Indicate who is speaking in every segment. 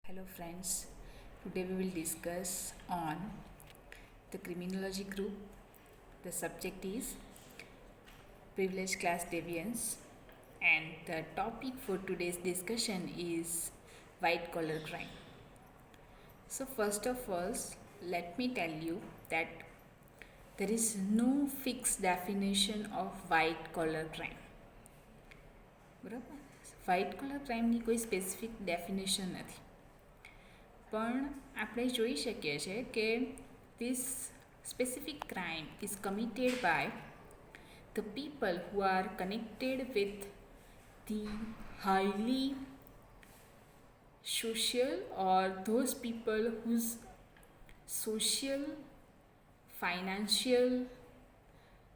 Speaker 1: Hello friends, today we will discuss on the criminology group. The subject is privileged class deviance and the topic for today's discussion is white collar crime. So first of all, let me tell you that there is no fixed definition of white collar crime. બરાબર white colour ક્રાઇમની કોઈ specific definition નથી, પણ આપણે જોઈ શકીએ છીએ કે this specific crime is committed by the people who are connected with the highly social or those people whose social financial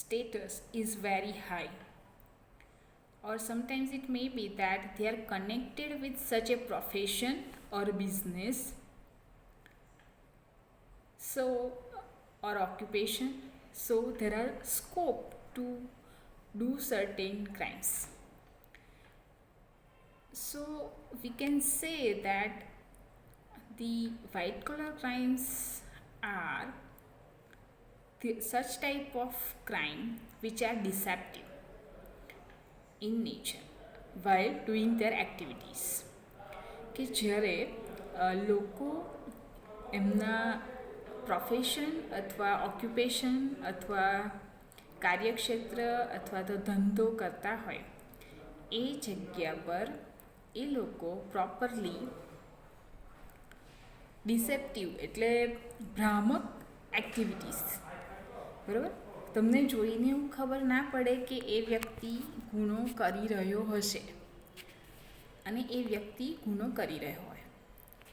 Speaker 1: status is very high, or sometimes it may be that they are connected with such a profession or business so or occupation, so there are scope to do certain crimes. So we can say that the white collar crimes are such type of crime which are deceptive in nature while doing their activities. કે જ્યારે લોકો એમના profession અથવા occupation અથવા કાર્યક્ષેત્ર અથવા તો ધંધો કરતા હોય એ જગ્યા પર એ લોકો પ્રોપરલી ડિસેપ્ટિવ એટલે ભ્રામક એક્ટિવિટીઝ, બરાબર, તમને જોઈને એવું ખબર ના પડે કે એ વ્યક્તિ ગુનો કરી રહ્યો હશે અને એ વ્યક્તિ ગુનો કરી રહ્યો હોય,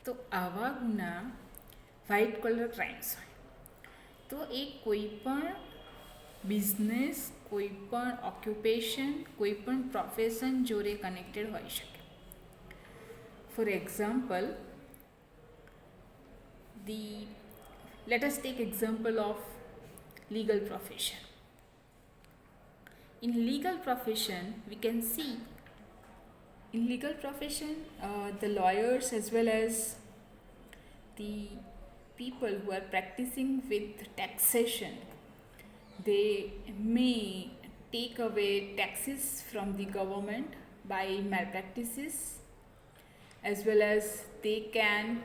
Speaker 1: તો આવા ગુના વ્હાઇટ કલર ક્રાઇમ્સ હોય. તો એ કોઈ પણ બિઝનેસ, કોઈ પણ ઓક્યુપેશન, કોઈ પણ પ્રોફેશન જોડે કનેક્ટેડ હોઈ શકે. For example, let us take example of legal profession. In legal profession, we can see in legal profession the lawyers as well as the people who are practicing with taxation, they may take away taxes from the government by malpractices, as well as they can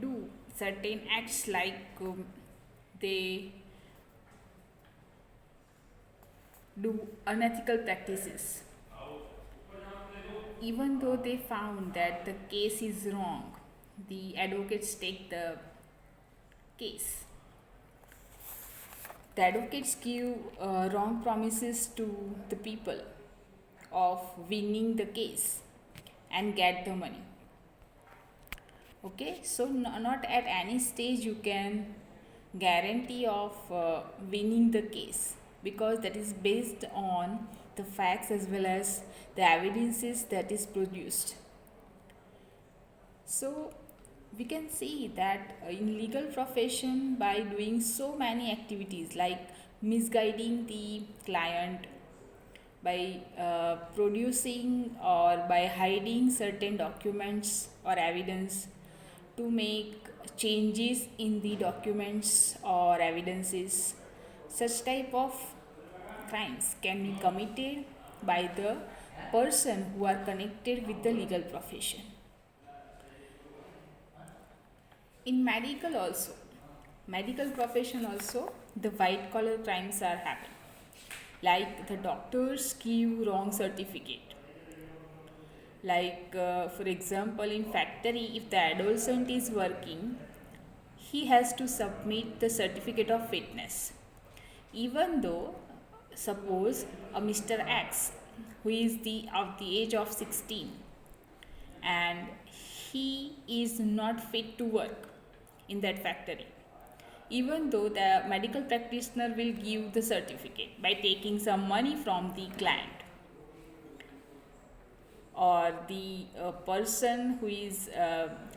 Speaker 1: do certain acts like they do unethical practices. Even though they found that the case is wrong, the advocates take the case. The advocates give wrong promises to the people of winning the case and get the money. Okay, so not at any stage you can guarantee of winning the case, because that is based on the facts as well as the evidences that is produced. So we can see that in legal profession, by doing so many activities like misguiding the client, by producing or by hiding certain documents or evidence to make changes in the documents or evidences, such type of crimes can be committed by the person who are connected with the legal profession. In medical profession also, the white collar crimes are happening. Like the doctors give wrong certificate. Like for example, in factory, if the adolescent is working, he has to submit the certificate of fitness, even though suppose a Mr. X who is of the age of 16 and he is not fit to work in that factory, even though the medical practitioner will give the certificate by taking some money from the client, or the person who is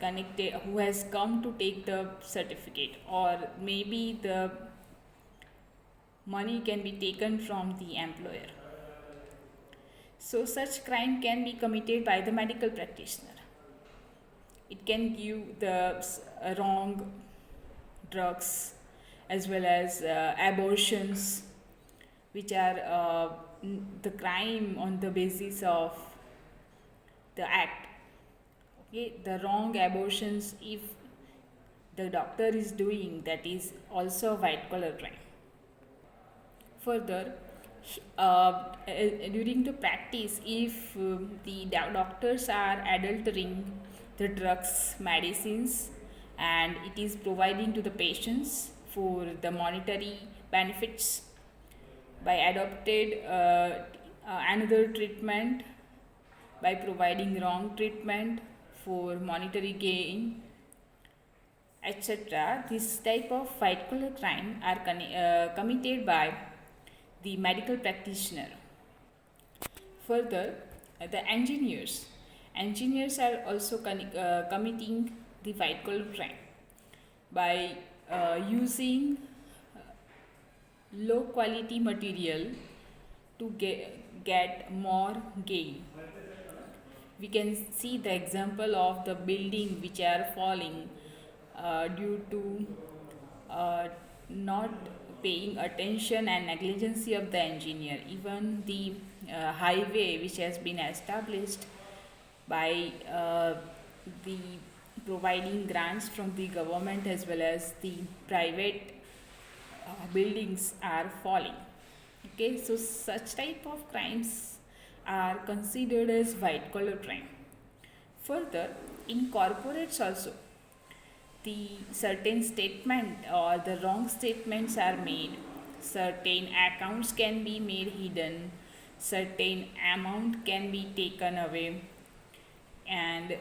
Speaker 1: connected, who has come to take the certificate, or maybe the money can be taken from the employer. So such crime can be committed by the medical practitioner. it can give the wrong drugs as well as abortions, which are the crime on the basis of the act. Okay, the wrong abortions, if the doctor is doing, that is also a white collar crime. Further, during the practice, if the doctors are adultering the drugs, medicines, and it is providing to the patients for the monetary benefits by adopted another treatment, by providing wrong treatment for monetary gain, etc. This type of white collar crime are committed by the medical practitioner. Further, the engineers are also committing the white collar crime by using low quality material to get more gain. We can see the example of the building which are falling due to not paying attention and negligence of the engineer. Even the highway which has been established by the providing grants from the government as well as the private buildings are falling. Okay, so such type of crimes are considered as white collar crime. Further, in corporates also, the certain statement or the wrong statements are made, certain accounts can be made hidden, certain amount can be taken away, and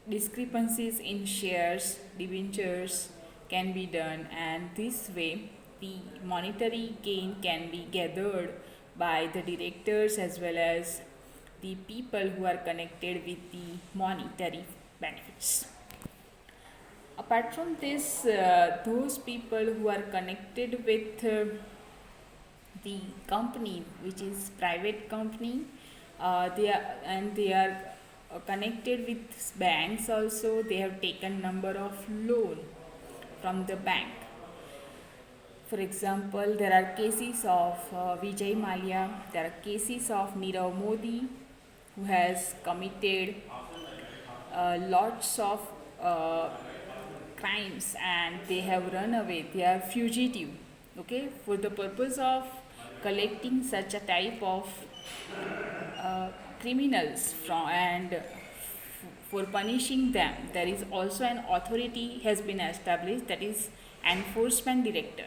Speaker 1: discrepancies in shares, debentures can be done, and this way the monetary gain can be gathered by the directors as well as the people who are connected with the monetary benefits. Apart from this, those people who are connected with the company, which is private company, they are connected with banks also. They have taken number of loan from the bank. For example, there are cases of Vijay Mallya, there are cases of Nirav Modi, who has committed lots of crimes and they have run away, they are fugitive. Okay, for the purpose of collecting such a type of criminals from and for punishing them, there is also an authority has been established, that is enforcement director.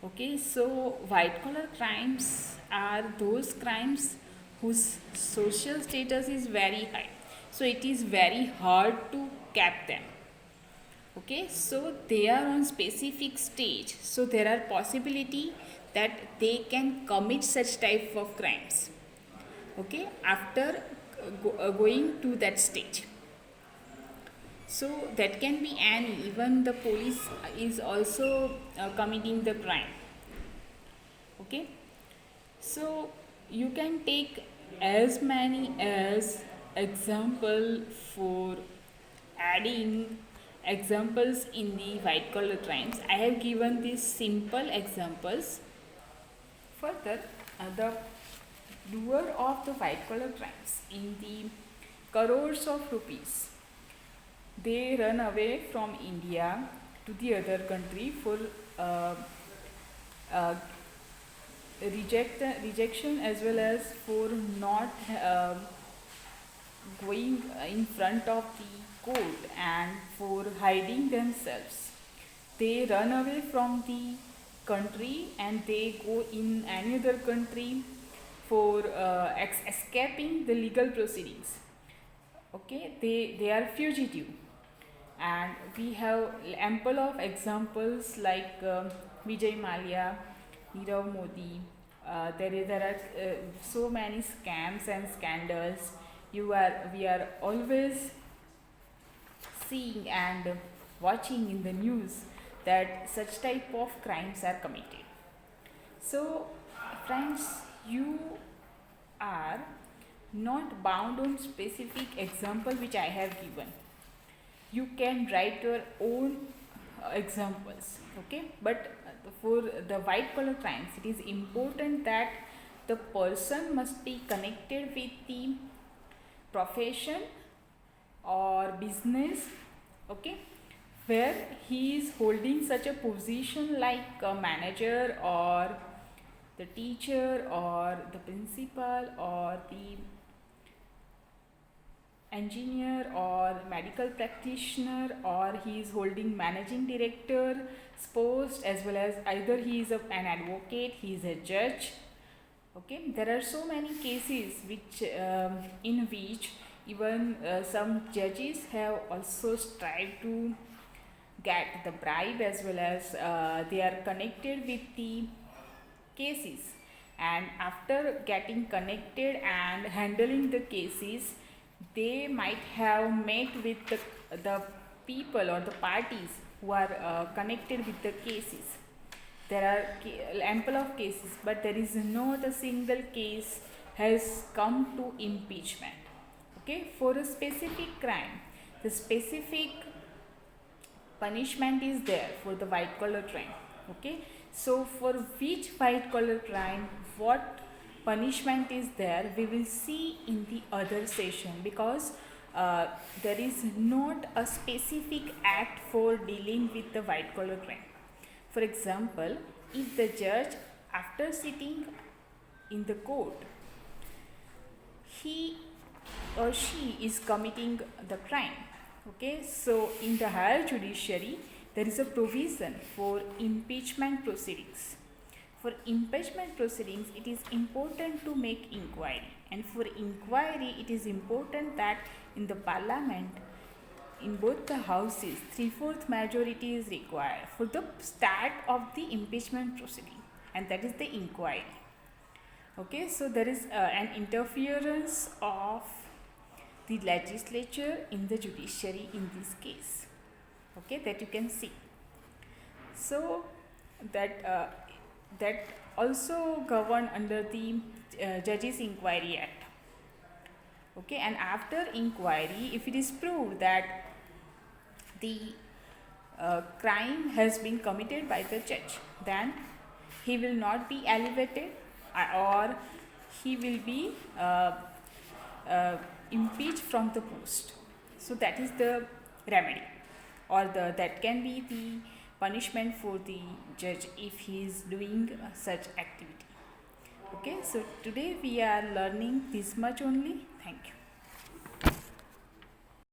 Speaker 1: Okay, so white collar crimes are those crimes whose social status is very high, so it is very hard to cap them. Okay, so they are on specific stage, so there are possibility that they can commit such type of crimes. Okay, after going to that stage, so that can be any, even the police is also committing the crime. Okay, so you can take as many as example for adding examples in the white collar crimes. I have given these simple examples. Further, the doer of the white collar crimes in the crores of rupees, they run away from India to the other country for uh, rejection as well as for not going in front of the court and for hiding themselves. They run away from the country and they go in any other country for escaping the legal proceedings. Okay, they are fugitive, and we have ample of examples like Vijay Mallya, Nirav Modi. There are so many scams and scandals. We are always seeing and watching in the news that such type of crimes are committed. So, friends, you are not bound on specific example which I have given. You can write your own examples, okay? But for the white collar crimes, it is important that the person must be connected with the profession or business, okay, where he is holding such a position like a manager or the teacher or the principal or the engineer or medical practitioner, or he is holding managing director post, as well as either he is an advocate, he is a judge, okay. There are so many cases which in which even some judges have also strived to get the bribe, as well as they are connected with the cases, and after getting connected and handling the cases, they might have met with the people or the parties who are connected with the cases. There are ample of cases, but there is not a single case has come to impeachment, okay. For a specific crime, the specific punishment is there for the white collar crime, okay. So for which white collar crime what punishment is there, we will see in the other session, because there is not a specific act for dealing with the white collar crime. For example, if the judge, after sitting in the court, he or she is committing the crime, okay. So in the higher judiciary, there is a provision for impeachment proceedings. For impeachment proceedings, it is important to make inquiry, and for inquiry, it is important that in the parliament, in both the houses, 3/4 majority is required for the start of the impeachment proceeding, and that is the inquiry, okay. So there is an interference of the legislature in the judiciary in this case, okay, that you can see. So that also governed under the Judges Inquiry Act, okay. And after inquiry, if it is proved that the crime has been committed by the judge, then he will not be elevated, or he will be impeached from the post. So that is the remedy, or that can be the punishment for the judge if he is doing such activity, okay. So today we are learning this much only. Thank you.